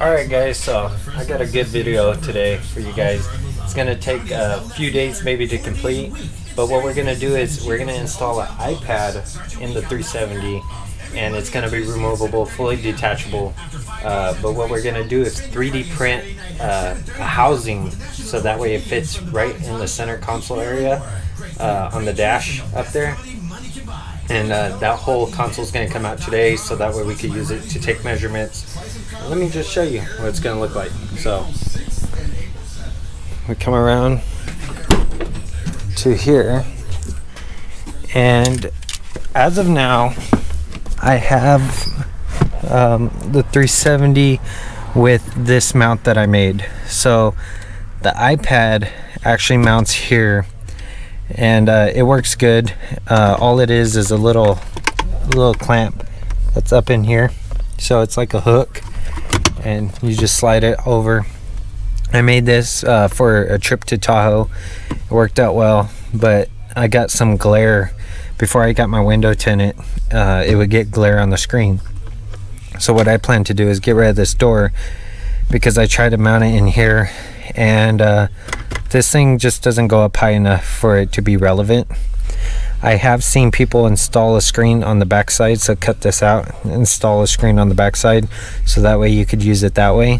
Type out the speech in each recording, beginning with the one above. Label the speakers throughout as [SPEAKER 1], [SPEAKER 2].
[SPEAKER 1] Alright guys, so I got a good video today for you guys. It's going to take a few days maybe to complete, but what we're going to do is we're going to install an iPad in the 370, and it's going to be removable, fully detachable. But what we're going to do is 3D print a housing so that way it fits right in the center console area on the dash up there. And that whole console is going to come out today, so that way we could use it to take measurements. Let me just show you what it's going to look like. So we come around to here, and as of now I have the 370 with this mount that I made. So the iPad actually mounts here, and it works good. All it is a little clamp that's up in here, so it's like a hook, and you just slide it over. I made this for a trip to Tahoe. It worked out well, but I got some glare before I got my window tinted. It would get glare on the screen. So what I plan to do is get rid of this door, because I tried to mount it in here, and this thing just doesn't go up high enough for it to be relevant. I have seen people install a screen on the backside, so cut this out, install a screen on the backside, so that way you could use it that way.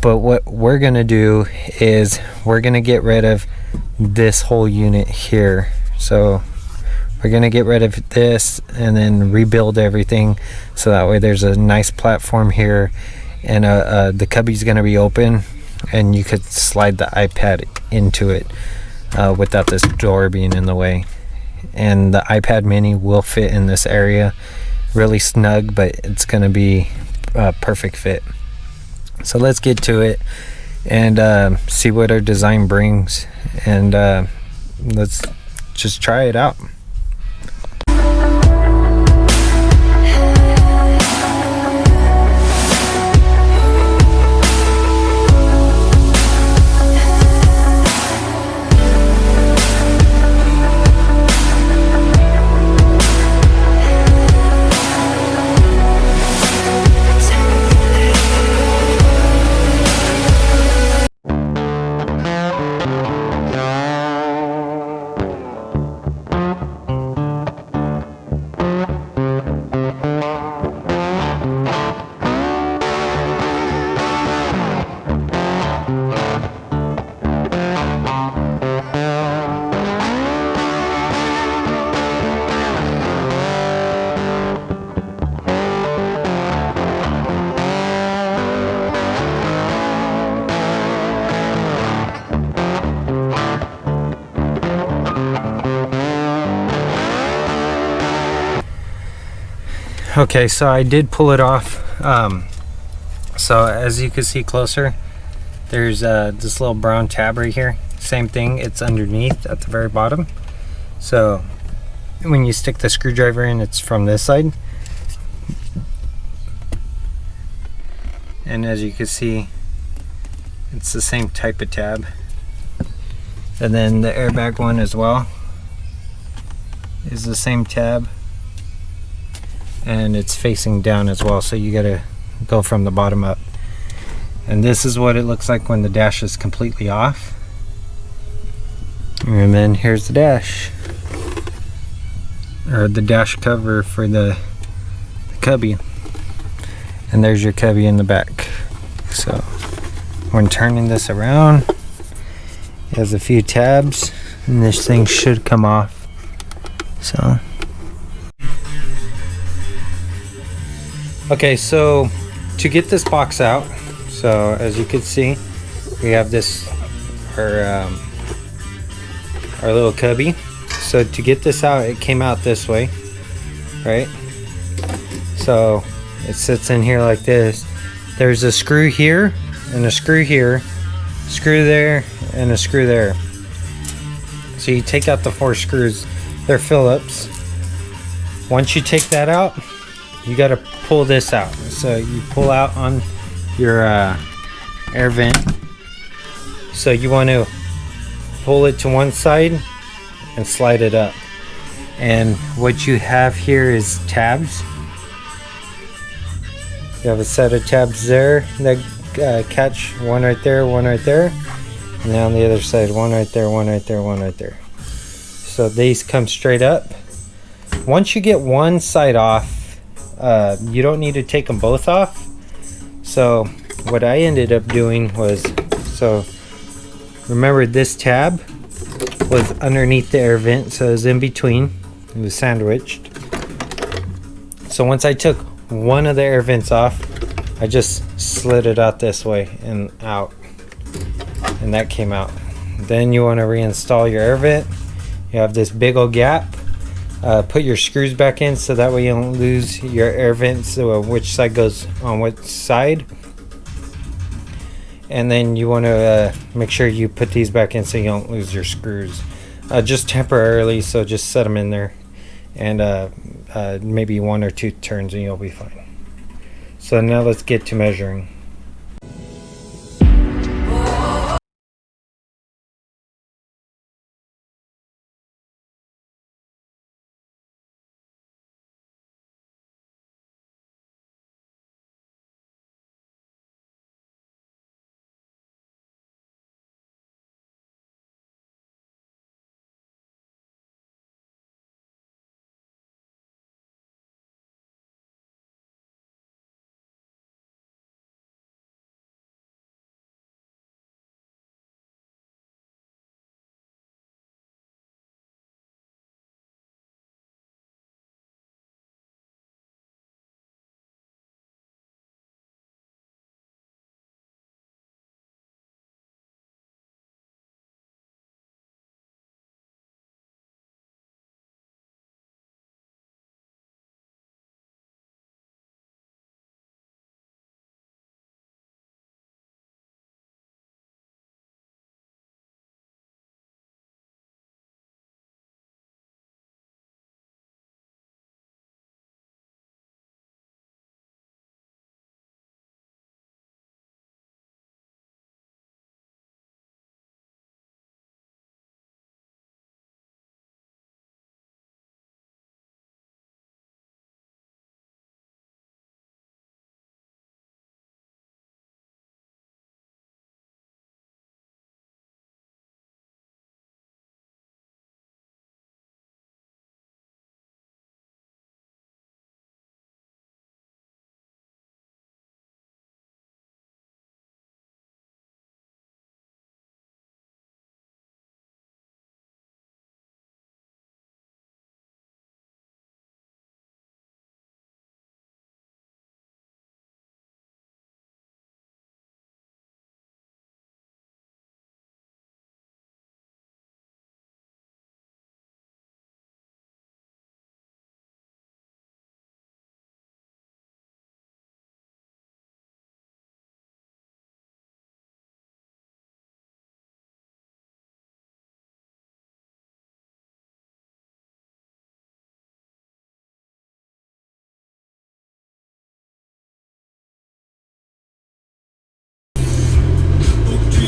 [SPEAKER 1] But what we're gonna do is we're gonna get rid of this whole unit here. So we're gonna get rid of this and then rebuild everything, so that way there's a nice platform here, and the cubby's gonna be open, and you could slide the iPad into it without this door being in the way. And the iPad mini will fit in this area really snug, but it's gonna be a perfect fit. So let's get to it and see what our design brings, and let's just try it out. Okay, so I did pull it off. So as you can see closer, there's this little brown tab right here. Same thing, it's underneath at the very bottom. So when you stick the screwdriver in, it's from this side. And as you can see, it's the same type of tab. And then the airbag one as well is the same tab, and it's facing down as well, so you gotta go from the bottom up. And this is what it looks like when the dash is completely off. And then here's the dash, or the dash cover for the cubby, and there's your cubby in the back. So when turning this around, it has a few tabs, and this thing should come off. So okay, so to get this box out, so as you can see, we have this, our little cubby. So to get this out, it came out this way, right? So it sits in here like this. There's a screw here, and a screw here, screw there, and a screw there. So you take out the 4 screws. They're Phillips. Once you take that out, you got to pull this out. So you pull out on your air vent. So you want to pull it to one side and slide it up. And what you have here is tabs. You have a set of tabs there that catch one right there, one right there, and now on the other side, one right there, one right there, one right there. So these come straight up. Once you get one side off, you don't need to take them both off. So what I ended up doing was, so remember this tab was underneath the air vent, so it was in between, it was sandwiched. So once I took one of the air vents off, I just slid it out this way and out, and that came out. Then you want to reinstall your air vent. You have this big old gap. Put your screws back in so that way you don't lose your air vents, so which side goes on which side. And then you want to make sure you put these back in so you don't lose your screws, just temporarily. So just set them in there, and maybe 1 or 2 turns and you'll be fine. So now let's get to measuring.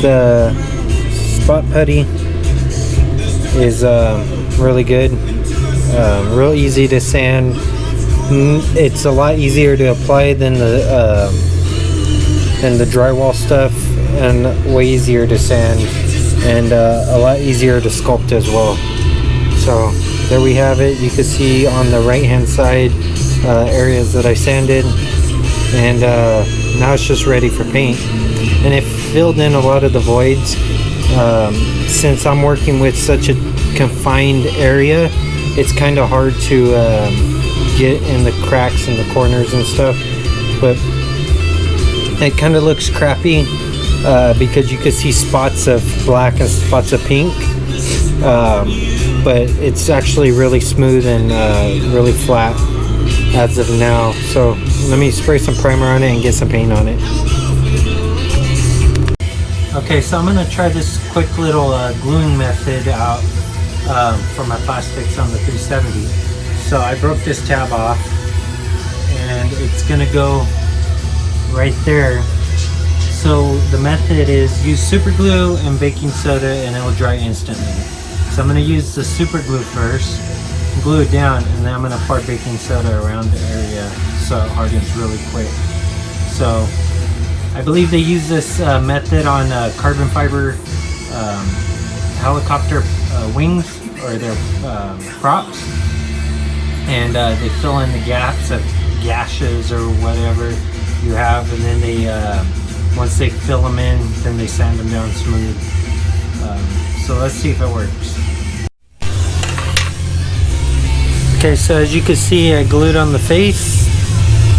[SPEAKER 1] The spot putty is really good, real easy to sand. It's a lot easier to apply than the drywall stuff, and way easier to sand, and a lot easier to sculpt as well. So there we have it. You can see on the right hand side areas that I sanded, and now it's just ready for paint. And it filled in a lot of the voids. Since I'm working with such a confined area, it's kind of hard to get in the cracks and the corners and stuff, but it kind of looks crappy because you can see spots of black and spots of pink, but it's actually really smooth and really flat as of now. So let me spray some primer on it and get some paint on it. Okay, so I'm going to try this quick little gluing method out for my plastics on the 370. So I broke this tab off, and it's going to go right there. So the method is use super glue and baking soda and it will dry instantly. So I'm going to use the super glue first, glue it down, and then I'm going to pour baking soda around the area so it hardens really quick. So I believe they use this method on carbon fiber helicopter wings or their props, and they fill in the gaps of gashes or whatever you have, and then they once they fill them in, then they sand them down smooth. So let's see if it works. Okay, so as you can see, I glued on the face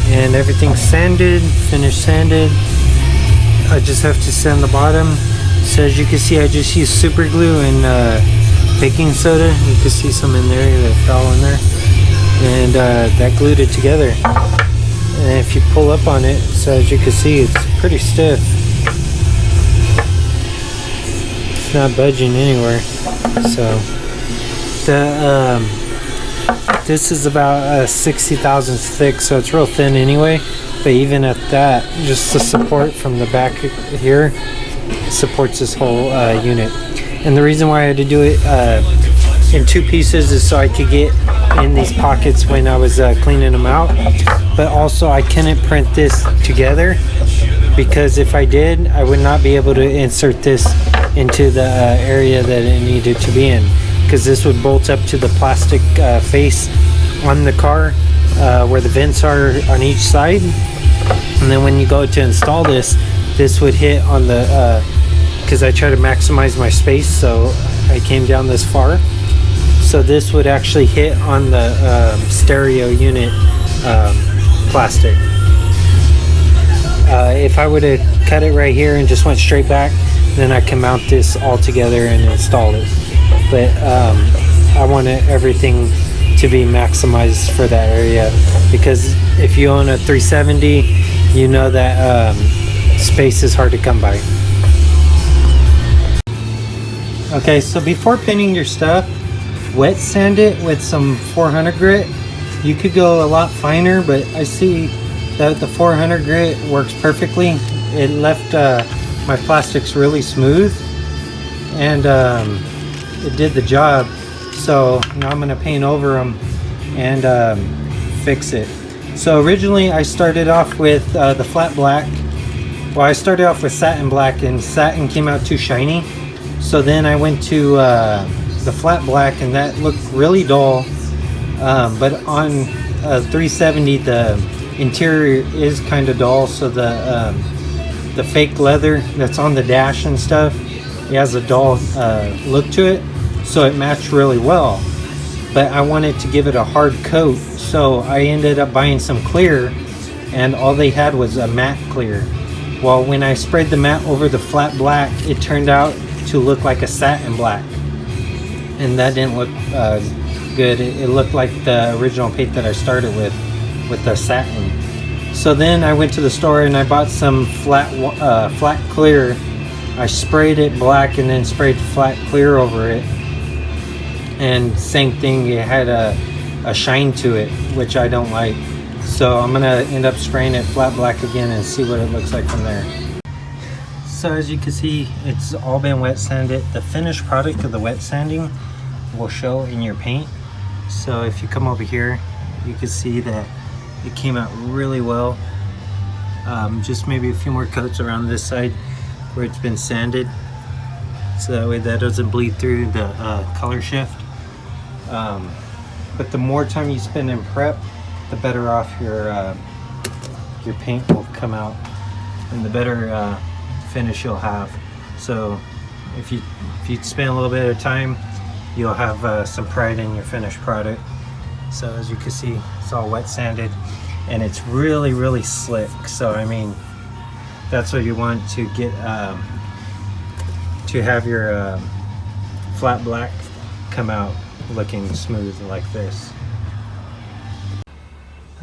[SPEAKER 1] and everything's sanded, finished sanded. I just have to sand the bottom. So as you can see, I just used super glue and baking soda. You can see some in there that fell in there, and that glued it together. And if you pull up on it, so as you can see, it's pretty stiff. It's not budging anywhere. So the this is about 60 thousandths thick, so it's real thin anyway. But even at that, just the support from the back here supports this whole unit. And the reason why I had to do it in two pieces is so I could get in these pockets when I was cleaning them out. But also I couldn't print this together, because if I did, I would not be able to insert this into the area that it needed to be in, because this would bolt up to the plastic face on the car where the vents are on each side. And then when you go to install this, this would hit on the because I try to maximize my space, so I came down this far. So this would actually hit on the stereo unit plastic. If I would have cut it right here and just went straight back, then I can mount this all together and install it. But I wanted everything to be maximized for that area, because if you own a 370, you know that space is hard to come by. Okay, so before pinning your stuff, wet sand it with some 400 grit. You could go a lot finer, but I see that the 400 grit works perfectly. It left my plastics really smooth, and it did the job. So now I'm gonna paint over them and fix it. So originally I started off with the flat black. Well, I started off with satin black, and satin came out too shiny. So then I went to the flat black, and that looked really dull. But on 370, the interior is kind of dull. So the fake leather that's on the dash and stuff, it has a dull look to it. So it matched really well. But I wanted to give it a hard coat, so I ended up buying some clear, and all they had was a matte clear. Well, when I sprayed the matte over the flat black, it turned out to look like a satin black, and that didn't look good. It looked like the original paint that I started with the satin. So then I went to the store and I bought some flat clear. I sprayed it black and then sprayed flat clear over it, and same thing, it had a shine to it, which I don't like. So I'm gonna end up spraying it flat black again and see what it looks like from there. So as you can see, it's all been wet sanded. The finished product of the wet sanding will show in your paint. So if you come over here, you can see that it came out really well. Just maybe a few more coats around this side where it's been sanded, so that way that doesn't bleed through the color shift. But the more time you spend in prep, the better off your paint will come out, and the better finish you'll have. So if you spend a little bit of time, you'll have some pride in your finished product. So as you can see, it's all wet sanded, and it's really, really slick. So I mean, that's what you want to get, to have your flat black come out looking smooth like this.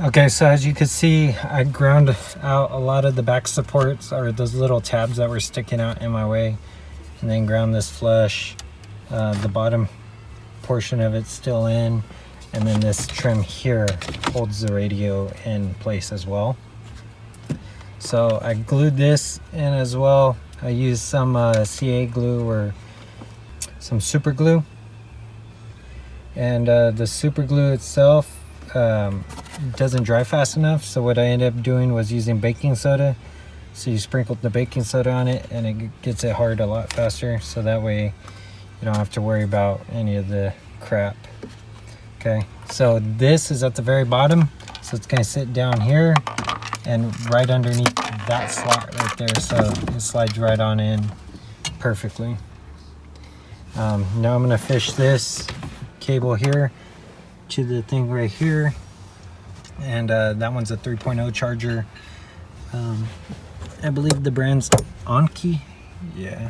[SPEAKER 1] Okay, so as you can see, I ground out a lot of the back supports, or those little tabs that were sticking out in my way, and then ground this flush. The bottom portion of it's still in, and then this trim here holds the radio in place as well. So I glued this in as well. I used some CA glue or some super glue, and the super glue itself, doesn't dry fast enough. So what I ended up doing was using baking soda. So you sprinkled the baking soda on it and it gets it hard a lot faster. So that way you don't have to worry about any of the crap. Okay, so this is at the very bottom. So it's gonna sit down here and right underneath that slot right there. So it slides right on in perfectly. Now I'm gonna fish this cable here to the thing right here. And that one's a 3.0 charger. I believe the brand's Aukey. Yeah.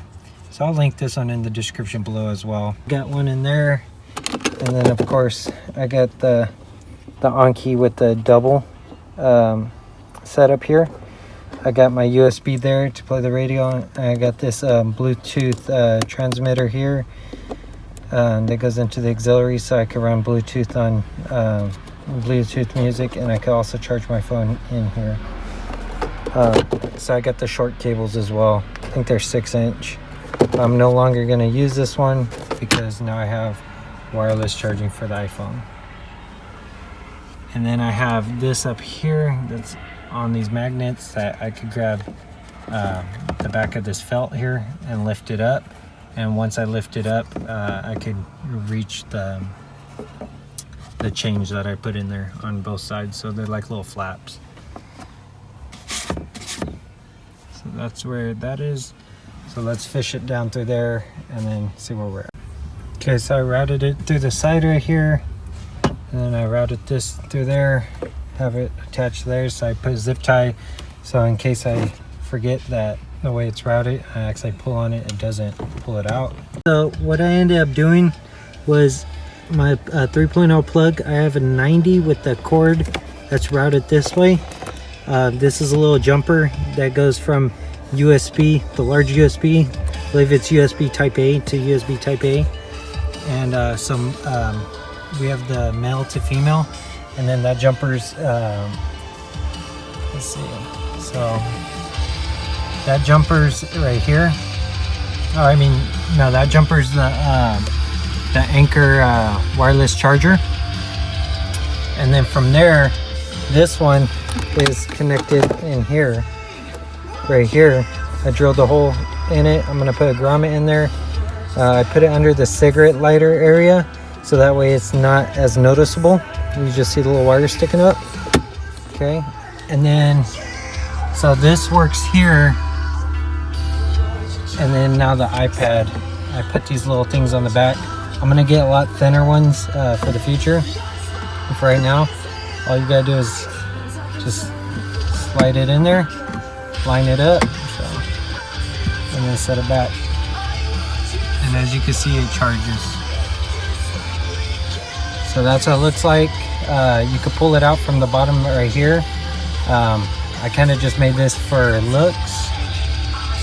[SPEAKER 1] So I'll link this one in the description below as well. Got one in there. And then of course I got the Aukey with the double setup here. I got my USB there to play the radio. I got this Bluetooth transmitter here that goes into the auxiliary, so I can run Bluetooth on Bluetooth music, and I could also charge my phone in here. So I got the short cables as well. I think they're 6-inch. I'm no longer going to use this one because now I have wireless charging for the iPhone. And then I have this up here that's on these magnets that I could grab the back of this felt here and lift it up. And once I lift it up, I could reach the change that I put in there on both sides. So they're like little flaps. So that's where that is. So let's fish it down through there and then see where we're at. Okay, so I routed it through the side right here. And then I routed this through there, have it attached there. So I put a zip tie. So in case I forget that the way it's routed, I actually pull on it, it doesn't pull it out. So what I ended up doing was my 3.0 plug. I have a 90 with the cord that's routed this way. This is a little jumper that goes from USB, the large USB, I believe it's USB type A to USB type A. And we have the male to female, and then that jumper's, let's see, so that jumper's right here. Oh, I mean, no, that jumper's the Anker wireless charger. And then from there, this one is connected in here, right here. I drilled a hole in it. I'm gonna put a grommet in there. I put it under the cigarette lighter area, so that way it's not as noticeable. You just see the little wire sticking up. Okay, and then, so this works here. And then now the iPad, I put these little things on the back. I'm gonna get a lot thinner ones for the future. And for right now, all you gotta do is just slide it in there, line it up, so, and then set it back. And as you can see, it charges. So that's what it looks like. You could pull it out from the bottom right here. I kind of just made this for looks.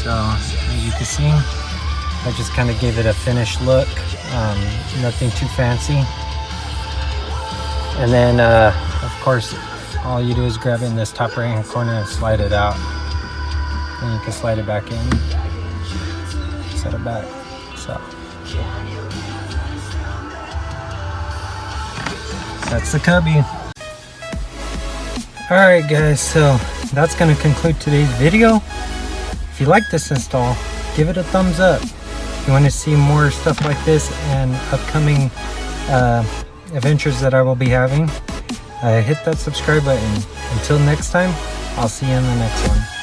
[SPEAKER 1] So as you can see, I just kind of gave it a finished look. Nothing too fancy. And then of course, all you do is grab it in this top right hand corner and slide it out. And you can slide it back in, set it back. So that's the cubby. Alright guys, so that's going to conclude today's video. If you like this install, give it a thumbs up. If you want to see more stuff like this and upcoming adventures that I will be having, hit that subscribe button. Until next time, I'll see you in the next one.